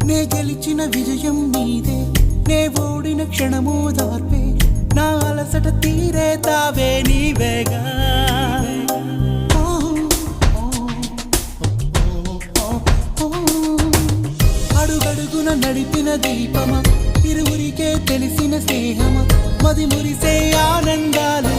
నే గెలిచిన విజయం నీదే, నే ఓడిన క్షణమో దార్పే, నా అలసట తీరే తావే నీవేగా. అడుగడుగున నడిపిన దీపమా, ఇరువురికే తెలిసిన స్నేహమా, మది మురిసే ఆనందాలు